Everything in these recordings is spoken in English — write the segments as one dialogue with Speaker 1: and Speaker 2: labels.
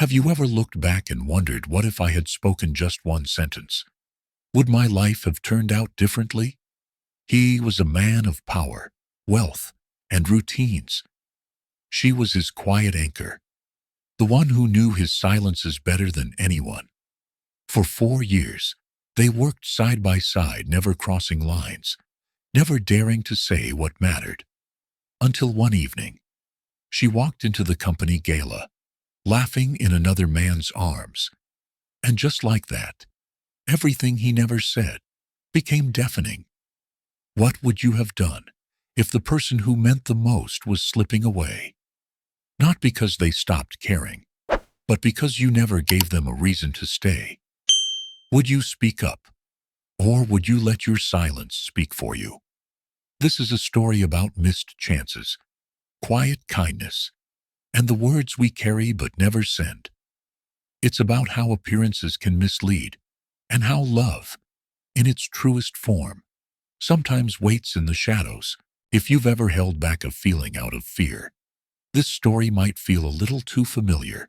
Speaker 1: Have you ever looked back and wondered, what if I had spoken just one sentence? Would my life have turned out differently? He was a man of power, wealth, and routines. She was his quiet anchor, the one who knew his silences better than anyone. For 4 years, they worked side by side, never crossing lines, never daring to say what mattered. Until one evening, she walked into the company gala, laughing in another man's arms. And just like that, everything he never said became deafening. What would you have done if the person who meant the most was slipping away? Not because they stopped caring, but because you never gave them a reason to stay. Would you speak up, or would you let your silence speak for you? This is a story about missed chances, quiet kindness, and the words we carry but never send. It's about how appearances can mislead, and how love, in its truest form, sometimes waits in the shadows. If you've ever held back a feeling out of fear, this story might feel a little too familiar.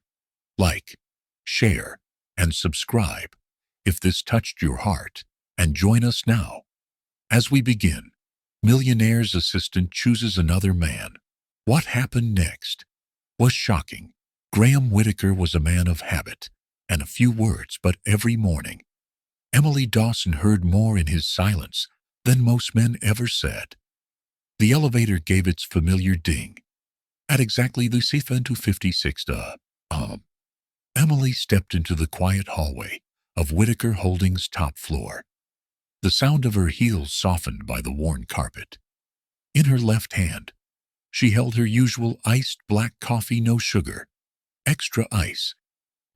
Speaker 1: Like, share, and subscribe if this touched your heart, and join us now. As we begin, Millionaire's assistant chooses another man. What happened next was shocking. Graham Whitaker was a man of habit and a few words, but every morning, Emily Dawson heard more in his silence than most men ever said. The elevator gave its familiar ding. At exactly the 7:56, Emily stepped into the quiet hallway of Whitaker Holdings' top floor. The sound of her heels softened by the worn carpet. In her left hand, she held her usual iced black coffee, no sugar, extra ice,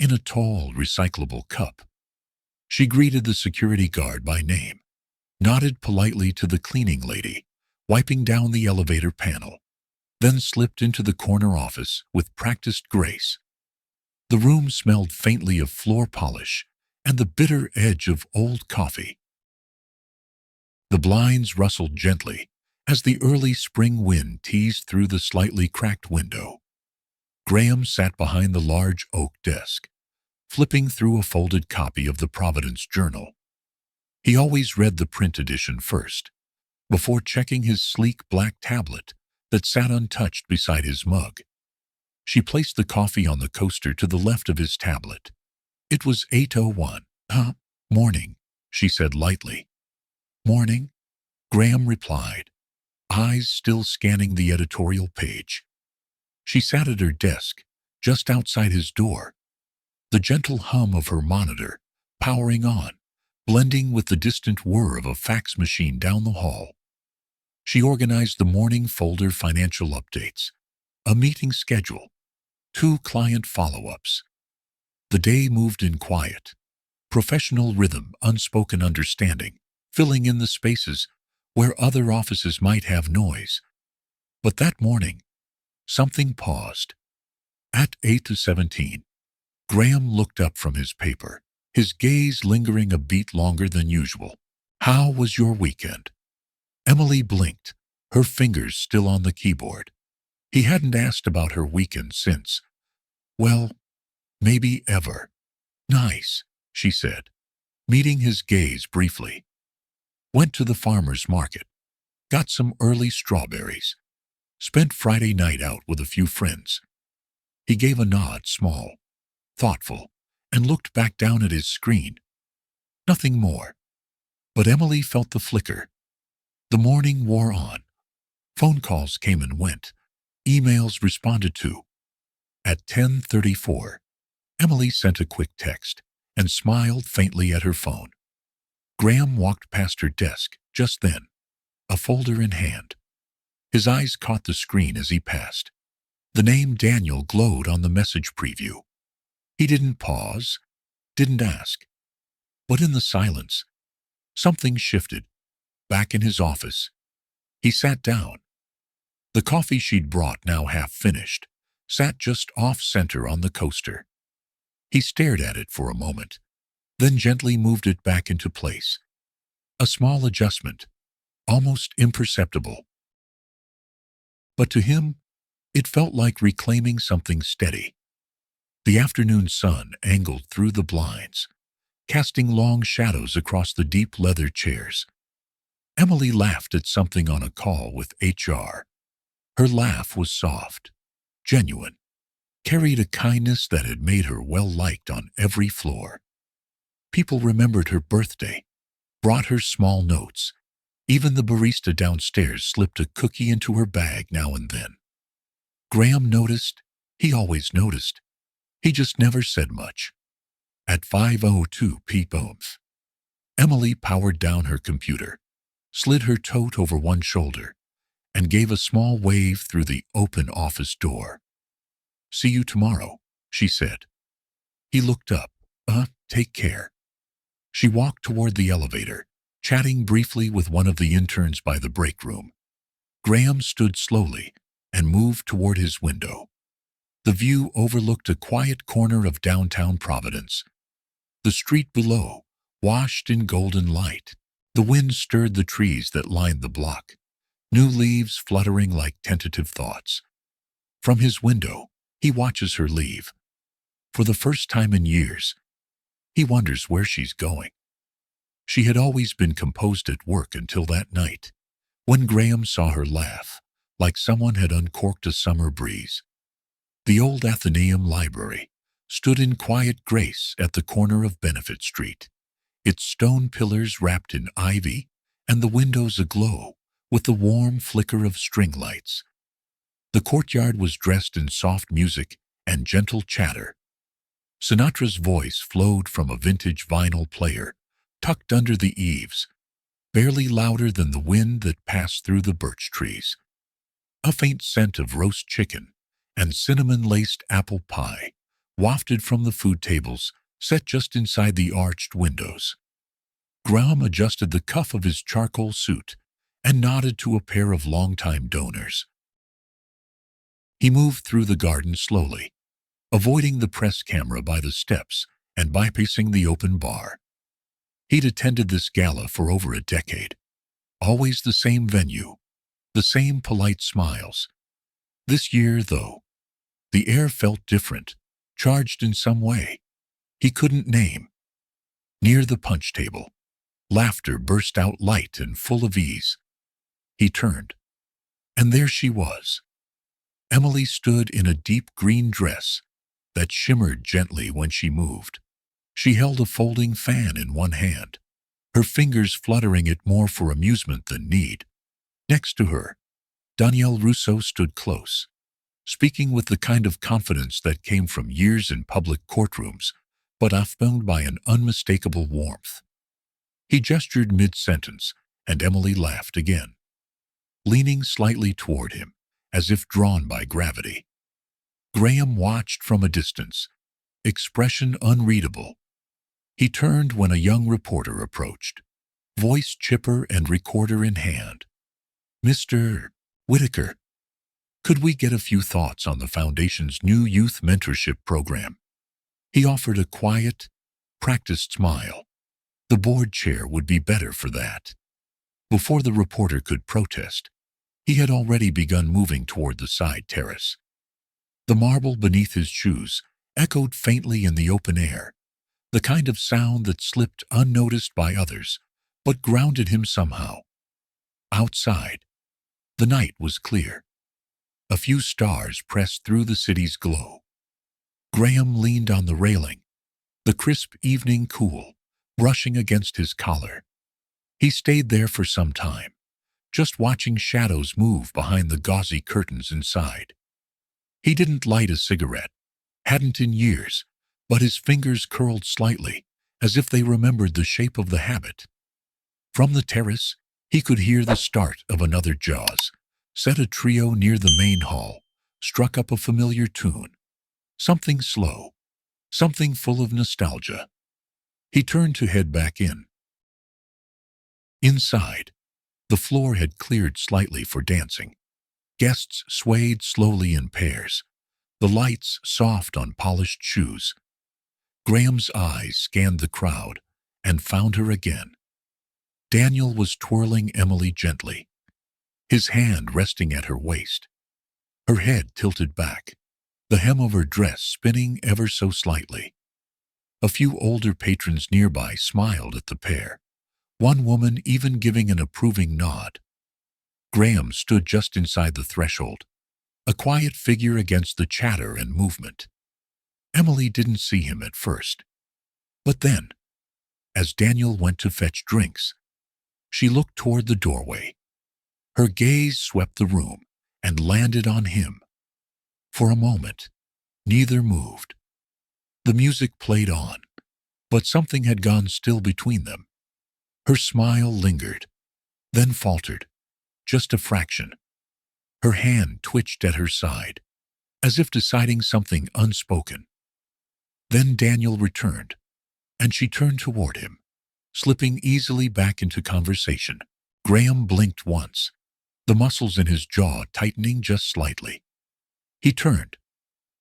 Speaker 1: in a tall, recyclable cup. She greeted the security guard by name, nodded politely to the cleaning lady, wiping down the elevator panel, then slipped into the corner office with practiced grace. The room smelled faintly of floor polish and the bitter edge of old coffee. The blinds rustled gently as the early spring wind teased through the slightly cracked window. Graham sat behind the large oak desk, flipping through a folded copy of the Providence Journal. He always read the print edition first, before checking his sleek black tablet that sat untouched beside his mug. She placed the coffee on the coaster to the left of his tablet. It was 8:01. Morning, she said lightly. Morning, Graham replied, eyes still scanning the editorial page. She sat at her desk, just outside his door, the gentle hum of her monitor powering on, blending with the distant whir of a fax machine down the hall. She organized the morning folder: financial updates, a meeting schedule, 2 client follow-ups. The day moved in quiet, professional rhythm, unspoken understanding, filling in the spaces where other offices might have noise. But that morning, something paused. At 8:17, Graham looked up from his paper, his gaze lingering a beat longer than usual. How was your weekend? Emily blinked, her fingers still on the keyboard. He hadn't asked about her weekend since, well, maybe ever. Nice, she said, meeting his gaze briefly. Went to the farmer's market, got some early strawberries, spent Friday night out with a few friends. He gave a nod, small, thoughtful, and looked back down at his screen. Nothing more. But Emily felt the flicker. The morning wore on. Phone calls came and went, emails responded to. At 10:34, Emily sent a quick text and smiled faintly at her phone. Graham walked past her desk just then, a folder in hand. His eyes caught the screen as he passed. The name Daniel glowed on the message preview. He didn't pause, didn't ask. But in the silence, something shifted. Back in his office, he sat down. The coffee she'd brought, now half finished, sat just off-center on the coaster. He stared at it for a moment, then gently moved it back into place. A small adjustment, almost imperceptible. But to him, it felt like reclaiming something steady. The afternoon sun angled through the blinds, casting long shadows across the deep leather chairs. Emily laughed at something on a call with HR. Her laugh was soft, genuine, carried a kindness that had made her well-liked on every floor. People remembered her birthday, brought her small notes. Even the barista downstairs slipped a cookie into her bag now and then. Graham noticed. He always noticed. He just never said much. At 5:02 p.m., Emily powered down her computer, slid her tote over one shoulder, and gave a small wave through the open office door. "See you tomorrow," she said. He looked up. Take care." She walked toward the elevator, chatting briefly with one of the interns by the break room. Graham stood slowly and moved toward his window. The view overlooked a quiet corner of downtown Providence. The street below, washed in golden light. The wind stirred the trees that lined the block, new leaves fluttering like tentative thoughts. From his window, he watches her leave. For the first time in years, he wonders where she's going. She had always been composed at work until that night, when Graham saw her laugh, like someone had uncorked a summer breeze. The old Athenaeum Library stood in quiet grace at the corner of Benefit Street, its stone pillars wrapped in ivy and the windows aglow with the warm flicker of string lights. The courtyard was dressed in soft music and gentle chatter. Sinatra's voice flowed from a vintage vinyl player tucked under the eaves, barely louder than the wind that passed through the birch trees. A faint scent of roast chicken and cinnamon-laced apple pie wafted from the food tables set just inside the arched windows. Graham adjusted the cuff of his charcoal suit and nodded to a pair of longtime donors. He moved through the garden slowly, avoiding the press camera by the steps and bypassing the open bar. He'd attended this gala for over a decade. Always the same venue, the same polite smiles. This year, though, the air felt different, charged in some way he couldn't name. Near the punch table, laughter burst out light and full of ease. He turned, and there she was. Emily stood in a deep green dress that shimmered gently when she moved. She held a folding fan in one hand, her fingers fluttering it more for amusement than need. Next to her, Danielle Rousseau stood close, speaking with the kind of confidence that came from years in public courtrooms, but affirmed by an unmistakable warmth. He gestured mid-sentence, and Emily laughed again, leaning slightly toward him, as if drawn by gravity. Graham watched from a distance, expression unreadable. He turned when a young reporter approached, voice chipper and recorder in hand. "Mr. Whitaker, could we get a few thoughts on the Foundation's new youth mentorship program?" He offered a quiet, practiced smile. The board chair would be better for that. Before the reporter could protest, he had already begun moving toward the side terrace. The marble beneath his shoes echoed faintly in the open air, the kind of sound that slipped unnoticed by others, but grounded him somehow. Outside, the night was clear. A few stars pressed through the city's glow. Graham leaned on the railing, the crisp evening cool brushing against his collar. He stayed there for some time, just watching shadows move behind the gauzy curtains inside. He didn't light a cigarette, hadn't in years, but his fingers curled slightly, as if they remembered the shape of the habit. From the terrace, he could hear the start of another Jaws. Set a trio near the main hall, struck up a familiar tune. Something slow, something full of nostalgia. He turned to head back in. Inside, the floor had cleared slightly for dancing. Guests swayed slowly in pairs, the lights soft on polished shoes. Graham's eyes scanned the crowd and found her again. Daniel was twirling Emily gently, his hand resting at her waist, her head tilted back. the hem of her dress spinning ever so slightly. A few older patrons nearby smiled at the pair, one woman even giving an approving nod. Graham stood just inside the threshold, a quiet figure against the chatter and movement. Emily didn't see him at first. But then, as Daniel went to fetch drinks, she looked toward the doorway. Her gaze swept the room and landed on him. For a moment, neither moved. The music played on, but something had gone still between them. Her smile lingered, then faltered, just a fraction. Her hand twitched at her side, as if deciding something unspoken. Then Daniel returned, and she turned toward him, slipping easily back into conversation. Graham blinked once, the muscles in his jaw tightening just slightly. He turned,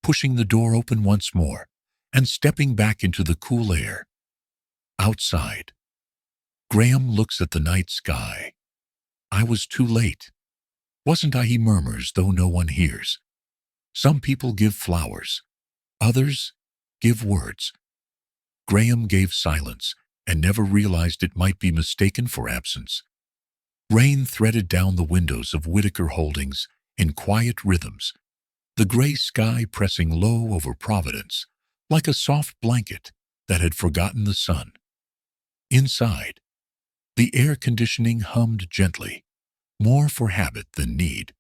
Speaker 1: pushing the door open once more and stepping back into the cool air. Outside, Graham looks at the night sky. "I was too late. Wasn't I?" he murmurs, though no one hears. Some people give flowers. Others give words. Graham gave silence and never realized it might be mistaken for absence. Rain threaded down the windows of Whitaker Holdings in quiet rhythms, the gray sky pressing low over Providence like a soft blanket that had forgotten the sun. Inside, the air conditioning hummed gently, more for habit than need.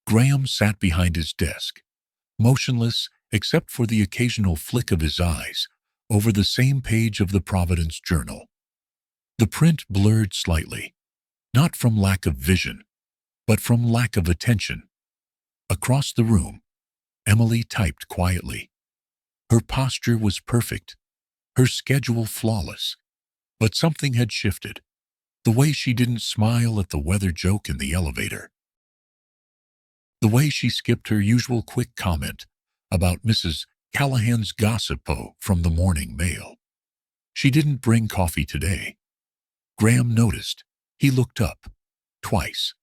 Speaker 1: Graham sat behind his desk, motionless except for the occasional flick of his eyes over the same page of the Providence Journal. The print blurred slightly, not from lack of vision, but from lack of attention. Across the room, Emily typed quietly. Her posture was perfect, her schedule flawless, but something had shifted. The way she didn't smile at the weather joke in the elevator. The way she skipped her usual quick comment about Mrs. Callahan's gossip from the morning mail. She didn't bring coffee today. Graham noticed. He looked up. Twice.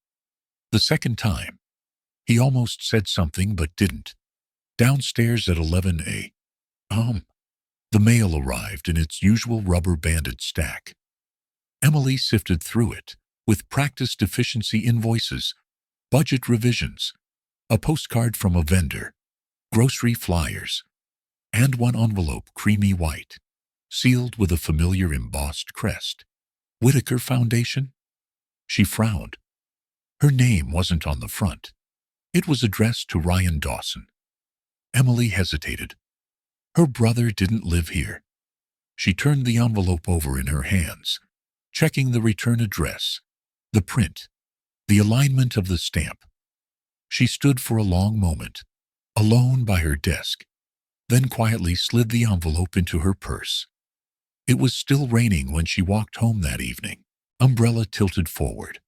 Speaker 1: The second time, he almost said something but didn't. Downstairs at 11 a.m., the mail arrived in its usual rubber-banded stack. Emily sifted through it, with practiced efficiency invoices, budget revisions, a postcard from a vendor, grocery flyers, and one envelope creamy white, sealed with a familiar embossed crest. Whitaker Foundation? She frowned. Her name wasn't on the front. It was addressed to Ryan Dawson. Emily hesitated. Her brother didn't live here. She turned the envelope over in her hands, checking the return address, the print, the alignment of the stamp. She stood for a long moment, alone by her desk, then quietly slid the envelope into her purse. It was still raining when she walked home that evening, umbrella tilted forward.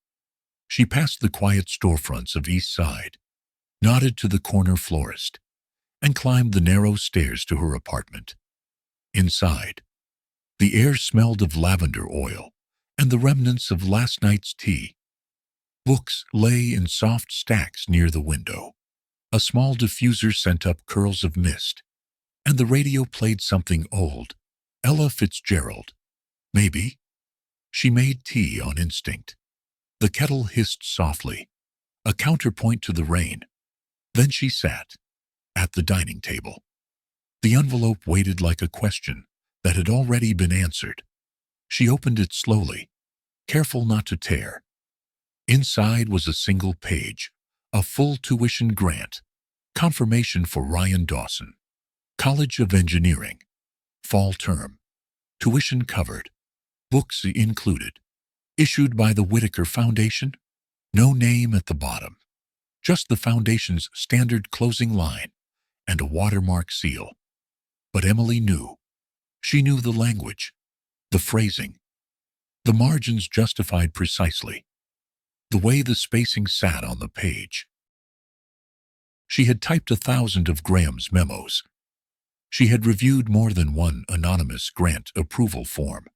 Speaker 1: She passed the quiet storefronts of East Side, nodded to the corner florist, and climbed the narrow stairs to her apartment. Inside, the air smelled of lavender oil and the remnants of last night's tea. Books lay in soft stacks near the window. A small diffuser sent up curls of mist, and the radio played something old. Ella Fitzgerald. Maybe. She made tea on instinct. The kettle hissed softly, a counterpoint to the rain. Then she sat at the dining table. The envelope waited like a question that had already been answered. She opened it slowly, careful not to tear. Inside was a single page, a full tuition grant, confirmation for Ryan Dawson, College of Engineering, fall term, tuition covered, books included, issued by the Whitaker Foundation. No name at the bottom, just the foundation's standard closing line and a watermark seal. But Emily knew. She knew the language, the phrasing. The margins justified precisely the way the spacing sat on the page. She had typed 1,000 of Graham's memos. She had reviewed more than one anonymous grant approval form.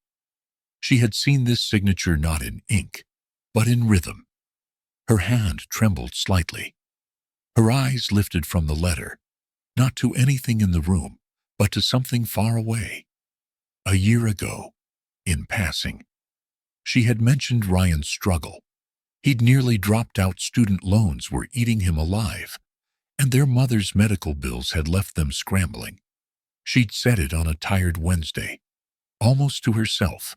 Speaker 1: She had seen this signature not in ink, but in rhythm. Her hand trembled slightly. Her eyes lifted from the letter, not to anything in the room, but to something far away. A year ago, in passing, she had mentioned Ryan's struggle. He'd nearly dropped out, student loans were eating him alive, and their mother's medical bills had left them scrambling. She'd said it on a tired Wednesday, almost to herself.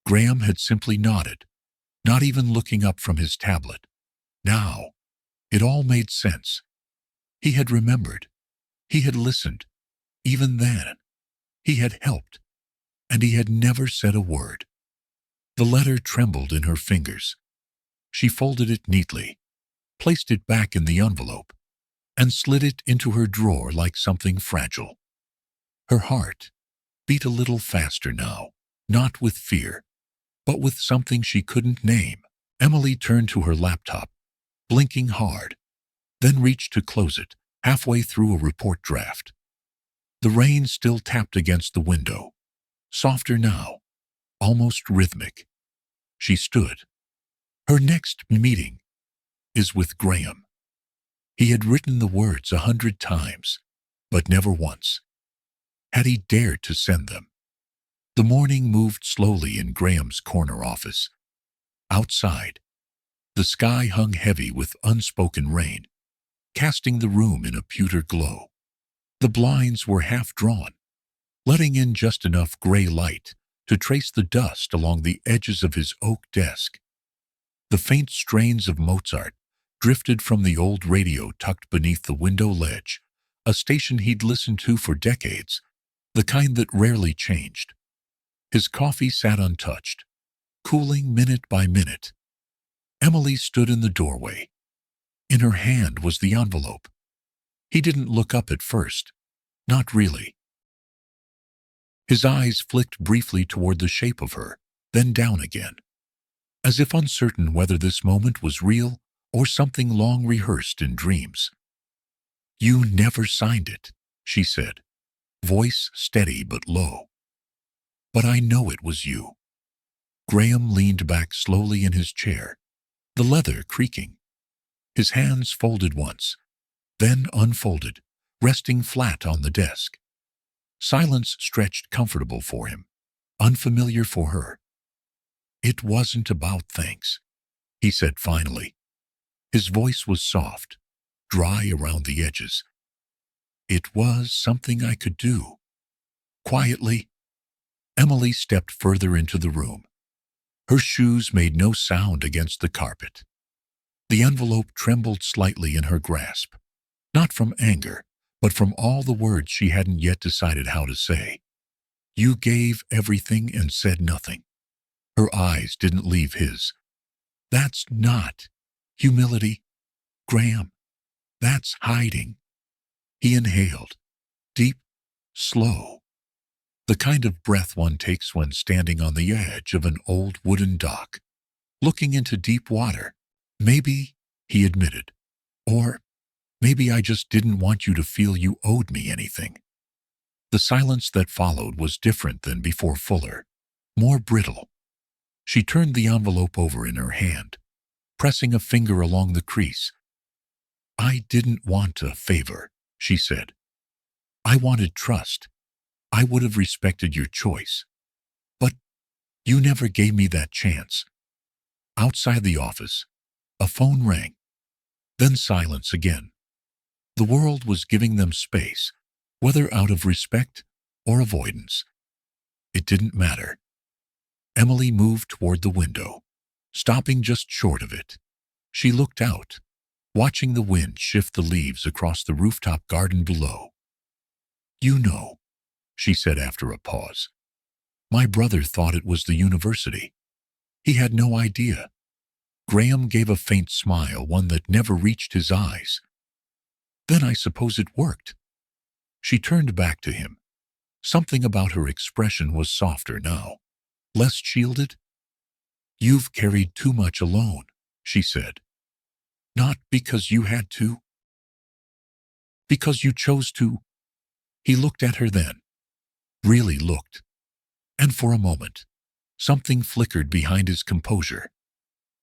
Speaker 1: Graham had simply nodded, not even looking up from his tablet. Now, it all made sense. He had remembered. He had listened. Even then, he had helped, and he had never said a word. The letter trembled in her fingers. She folded it neatly, placed it back in the envelope, and slid it into her drawer like something fragile. Her heart beat a little faster now, not with fear, but with something she couldn't name. Emily turned to her laptop, blinking hard, then reached to close it, halfway through a report draft. The rain still tapped against the window, softer now, almost rhythmic. She stood. Her next meeting is with Graham. He had written the words 100 times, but never once had he dared to send them. The morning moved slowly in Graham's corner office. Outside, the sky hung heavy with unspoken rain, casting the room in a pewter glow. The blinds were half drawn, letting in just enough gray light to trace the dust along the edges of his oak desk. The faint strains of Mozart drifted from the old radio tucked beneath the window ledge, a station he'd listened to for decades, the kind that rarely changed. His coffee sat untouched, cooling minute by minute. Emily stood in the doorway. In her hand was the envelope. He didn't look up at first. Not really. His eyes flicked briefly toward the shape of her, then down again, as if uncertain whether this moment was real or something long rehearsed in dreams. "You never signed it," she said, voice steady but low. "But I know it was you." Graham leaned back slowly in his chair, the leather creaking. His hands folded once, then unfolded, resting flat on the desk. Silence stretched comfortable for him, unfamiliar for her. "It wasn't about thanks," he said finally. His voice was soft, dry around the edges. "It was something I could do." Quietly, Emily stepped further into the room. Her shoes made no sound against the carpet. The envelope trembled slightly in her grasp, not from anger, but from all the words she hadn't yet decided how to say. "You gave everything and said nothing." Her eyes didn't leave his. "That's not humility, Graham. That's hiding." He inhaled, deep, slow, the kind of breath one takes when standing on the edge of an old wooden dock, looking into deep water. "Maybe," he admitted, "or maybe I just didn't want you to feel you owed me anything." The silence that followed was different than before, fuller, more brittle. She turned the envelope over in her hand, pressing a finger along the crease. "I didn't want a favor," she said. "I wanted trust. I would have respected your choice. But you never gave me that chance." Outside the office, a phone rang. Then silence again. The world was giving them space, whether out of respect or avoidance. It didn't matter. Emily moved toward the window, stopping just short of it. She looked out, watching the wind shift the leaves across the rooftop garden below. "You know," she said after a pause, "my brother thought it was the university. He had no idea." Graham gave a faint smile, one that never reached his eyes. "Then I suppose it worked." She turned back to him. Something about her expression was softer now, less shielded. "You've carried too much alone," she said. "Not because you had to. Because you chose to." He looked at her then. Really looked. And for a moment, something flickered behind his composure.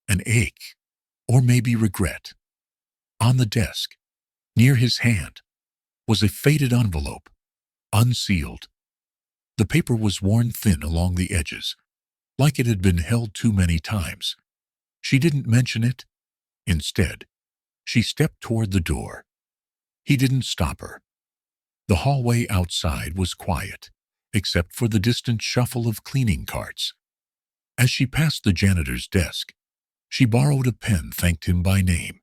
Speaker 1: An ache, or maybe regret. On the desk, near his hand, was a faded envelope, unsealed. The paper was worn thin along the edges, like it had been held too many times. She didn't mention it. Instead, she stepped toward the door. He didn't stop her. The hallway outside was quiet, except for the distant shuffle of cleaning carts. As she passed the janitor's desk, she borrowed a pen, thanked him by name,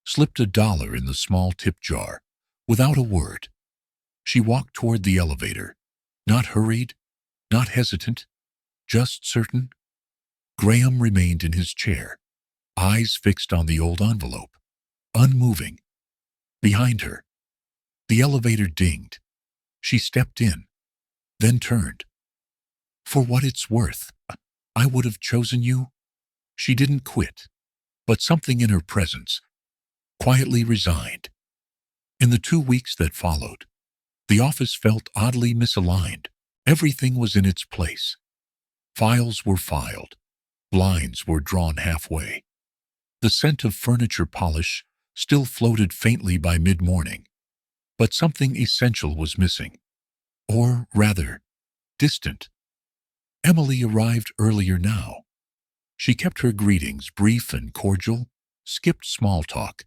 Speaker 1: slipped $1 in the small tip jar. Without a word, she walked toward the elevator, not hurried, not hesitant, just certain. Graham remained in his chair, eyes fixed on the old envelope, unmoving. Behind her, the elevator dinged. She stepped in, then turned. "For what it's worth, I would have chosen you." She didn't quit, but something in her presence quietly resigned. In the 2 weeks that followed, the office felt oddly misaligned. Everything was in its place. Files were filed. Blinds were drawn halfway. The scent of furniture polish still floated faintly by mid-morning, but something essential was missing. Or rather, distant. Emily arrived earlier now. She kept her greetings brief and cordial, skipped small talk,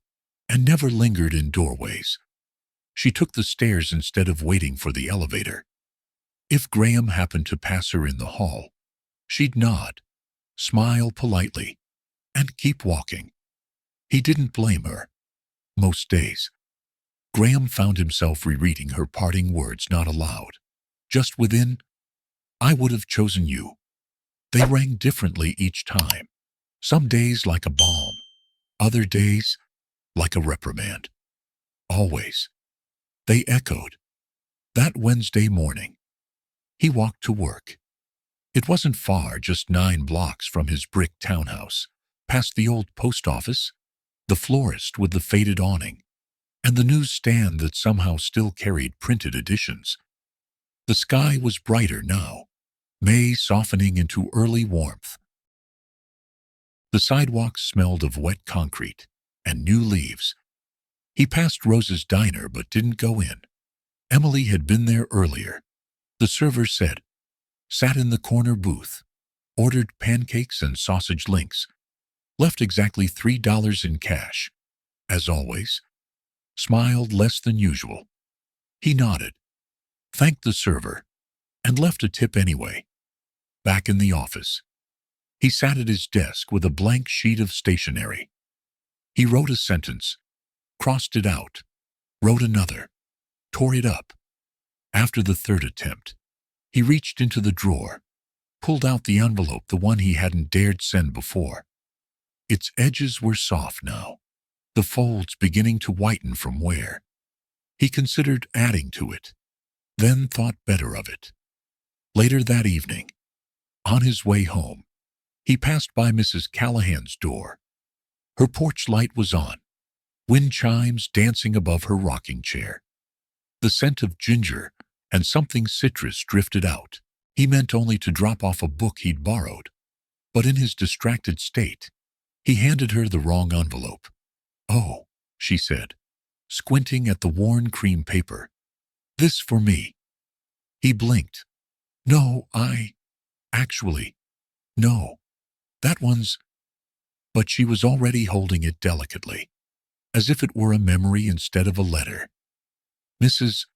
Speaker 1: and never lingered in doorways. She took the stairs instead of waiting for the elevator. If Graham happened to pass her in the hall, she'd nod, smile politely, and keep walking. He didn't blame her. Most days, Graham found himself rereading her parting words not aloud, just within, "I would have chosen you." They rang differently each time, some days like a balm, other days like a reprimand. Always, they echoed. That Wednesday morning, he walked to work. It wasn't far, just 9 blocks from his brick townhouse, past the old post office, the florist with the faded awning, and the newsstand that somehow still carried printed editions. The sky was brighter now, May softening into early warmth. The sidewalks smelled of wet concrete and new leaves. He passed Rose's diner but didn't go in. Emily had been there earlier. The server said, sat in the corner booth, ordered pancakes and sausage links, left exactly $3 in cash. As always, smiled less than usual. He nodded, thanked the server, and left a tip anyway. Back in the office, he sat at his desk with a blank sheet of stationery. He wrote a sentence, crossed it out, wrote another, tore it up. After the third attempt, he reached into the drawer, pulled out the envelope, the one he hadn't dared send before. Its edges were soft now, the folds beginning to whiten from wear. He considered adding to it, then thought better of it. Later that evening, on his way home, he passed by Mrs. Callahan's door. Her porch light was on, wind chimes dancing above her rocking chair. The scent of ginger and something citrus drifted out. He meant only to drop off a book he'd borrowed, but in his distracted state, he handed her the wrong envelope. "Oh," she said, squinting at the worn cream paper. "This for me." He blinked. "No, actually, no. That one's—" But she was already holding it delicately, as if it were a memory instead of a letter. Mrs.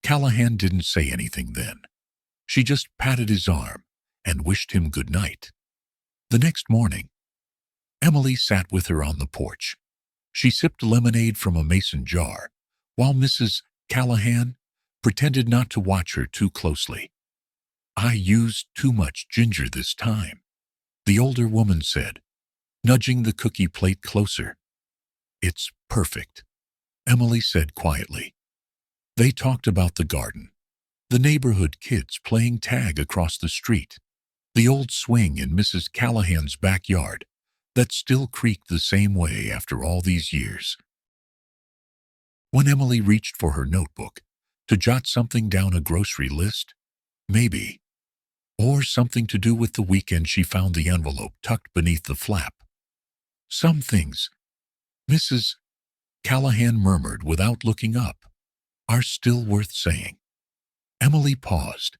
Speaker 1: Callahan didn't say anything then. She just patted his arm and wished him good night. The next morning, Emily sat with her on the porch. She sipped lemonade from a mason jar, while Mrs. Callahan pretended not to watch her too closely. "I used too much ginger this time," the older woman said, nudging the cookie plate closer. "It's perfect," Emily said quietly. They talked about the garden, the neighborhood kids playing tag across the street, the old swing in Mrs. Callahan's backyard that still creaked the same way after all these years. When Emily reached for her notebook to jot something down, a grocery list, maybe, or something to do with the weekend, she found the envelope tucked beneath the flap. "Some things," Mrs. Callahan murmured without looking up. are still worth saying. Emily paused.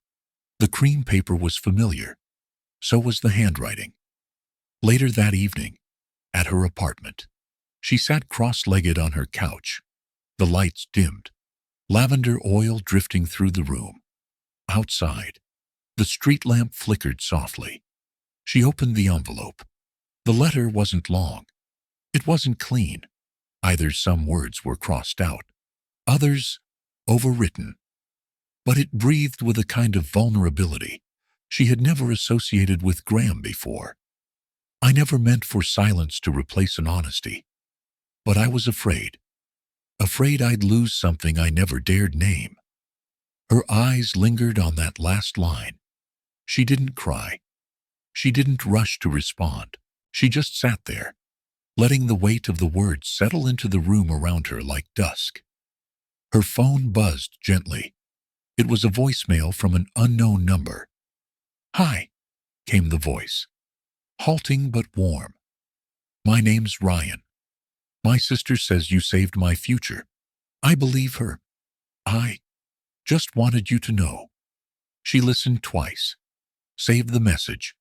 Speaker 1: The cream paper was familiar. So was the handwriting. Later that evening, at her apartment, she sat cross-legged on her couch. The lights dimmed, lavender oil drifting through the room. Outside, the street lamp flickered softly. She opened the envelope. The letter wasn't long. It wasn't clean. Either some words were crossed out, others overwritten. But it breathed with a kind of vulnerability she had never associated with Graham before. I never meant for silence to replace an honesty, but I was afraid I'd lose something I never dared name. Her eyes lingered on that last line. She didn't cry. She didn't rush to respond. She just sat there, letting the weight of the words settle into the room around her like dusk. Her phone buzzed gently. It was a voicemail from an unknown number. "Hi," came the voice, halting but warm. "My name's Ryan. My sister says you saved my future. I believe her. I just wanted you to know." She listened twice. Saved the message.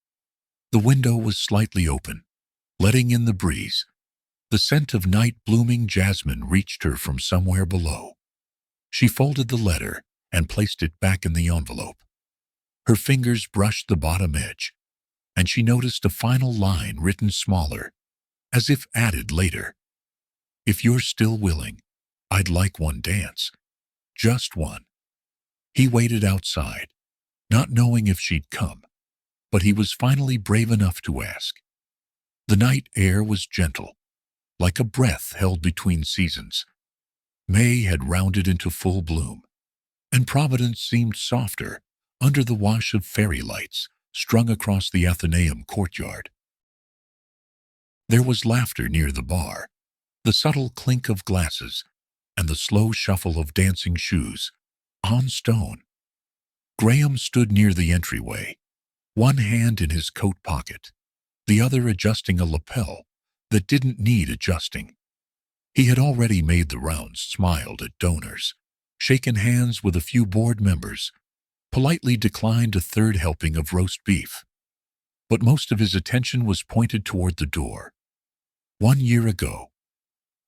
Speaker 1: The window was slightly open, letting in the breeze. The scent of night-blooming jasmine reached her from somewhere below. She folded the letter and placed it back in the envelope. Her fingers brushed the bottom edge, and she noticed a final line written smaller, as if added later. "If you're still willing, I'd like one dance. Just one." He waited outside, not knowing if she'd come, but he was finally brave enough to ask. The night air was gentle, like a breath held between seasons. May had rounded into full bloom, and Providence seemed softer under the wash of fairy lights strung across the Athenaeum courtyard. There was laughter near the bar, the subtle clink of glasses, and the slow shuffle of dancing shoes on stone. Graham stood near the entryway, one hand in his coat pocket, the other adjusting a lapel that didn't need adjusting. He had already made the rounds, smiled at donors, shaken hands with a few board members, politely declined a third helping of roast beef. But most of his attention was pointed toward the door. 1 year ago,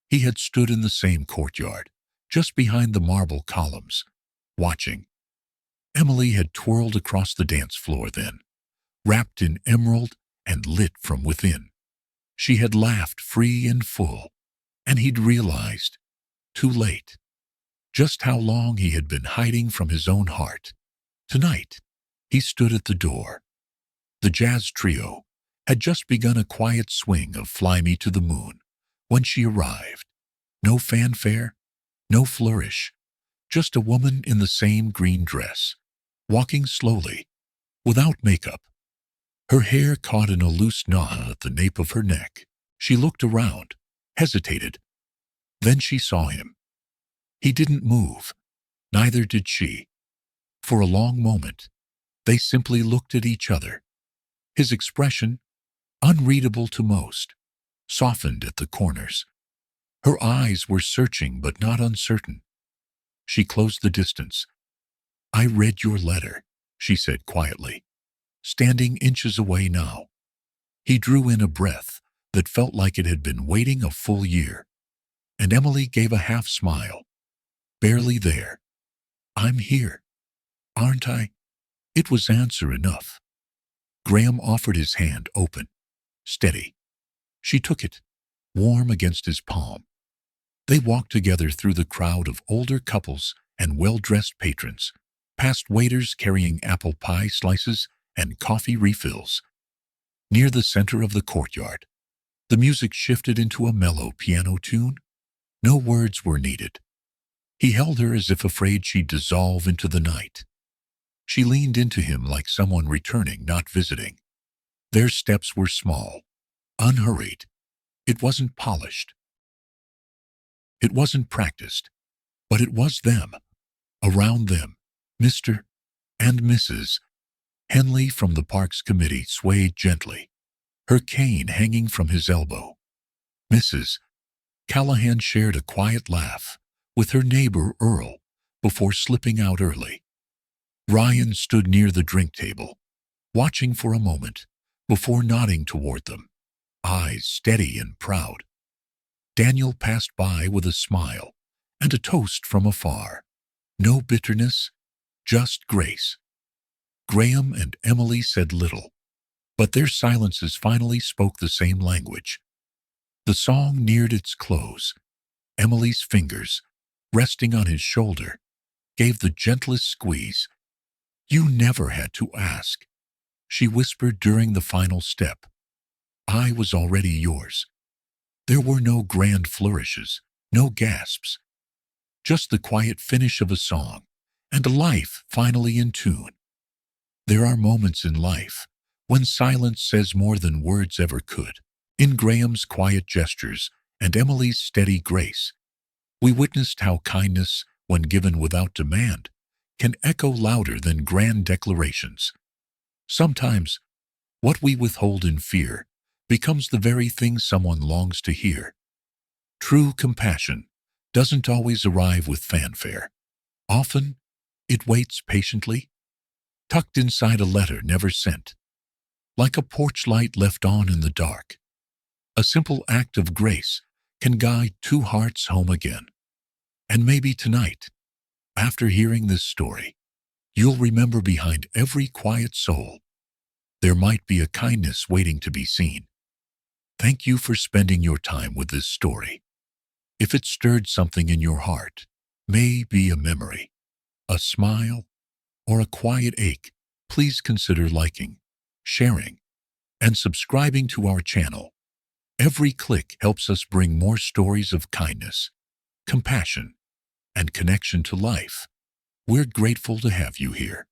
Speaker 1: he had stood in the same courtyard, just behind the marble columns, watching. Emily had twirled across the dance floor then, wrapped in emerald and lit from within. She had laughed free and full, and he'd realized, too late, just how long he had been hiding from his own heart. Tonight, he stood at the door. The jazz trio had just begun a quiet swing of "Fly Me to the Moon" when she arrived. No fanfare, no flourish, just a woman in the same green dress, walking slowly, without makeup. Her hair caught in a loose knot at the nape of her neck. She looked around, hesitated. Then she saw him. He didn't move, neither did she. For a long moment, they simply looked at each other. His expression, unreadable to most, softened at the corners. Her eyes were searching but not uncertain. She closed the distance. "I read your letter," she said quietly, standing inches away now. He drew in a breath that felt like it had been waiting a full year, and Emily gave a half smile. "Barely there. I'm here, aren't I?" It was answer enough. Graham offered his hand open, steady. She took it, warm against his palm. They walked together through the crowd of older couples and well-dressed patrons, past waiters carrying apple pie slices and coffee refills. Near the center of the courtyard, the music shifted into a mellow piano tune. No words were needed. He held her as if afraid she'd dissolve into the night. She leaned into him like someone returning, not visiting. Their steps were small, unhurried. It wasn't polished. It wasn't practiced, but it was them. Around them, Mr. and Mrs. Henley from the Parks Committee swayed gently, her cane hanging from his elbow. Mrs. Callahan shared a quiet laugh with her neighbor Earl, before slipping out early. Ryan stood near the drink table, watching for a moment before nodding toward them, eyes steady and proud. Daniel passed by with a smile and a toast from afar. No bitterness, just grace. Graham and Emily said little, but their silences finally spoke the same language. The song neared its close. Emily's fingers, resting on his shoulder, gave the gentlest squeeze. "You never had to ask," she whispered during the final step. "I was already yours." There were no grand flourishes, no gasps, just the quiet finish of a song and a life finally in tune. There are moments in life when silence says more than words ever could. In Graham's quiet gestures and Emily's steady grace, we witnessed how kindness, when given without demand, can echo louder than grand declarations. Sometimes, what we withhold in fear becomes the very thing someone longs to hear. True compassion doesn't always arrive with fanfare. Often, it waits patiently, tucked inside a letter never sent, like a porch light left on in the dark. A simple act of grace can guide two hearts home again. And maybe tonight, after hearing this story, you'll remember behind every quiet soul, there might be a kindness waiting to be seen. Thank you for spending your time with this story. If it stirred something in your heart, maybe a memory, a smile, or a quiet ache, please consider liking, sharing, and subscribing to our channel. Every click helps us bring more stories of kindness, compassion, and connection to life. We're grateful to have you here.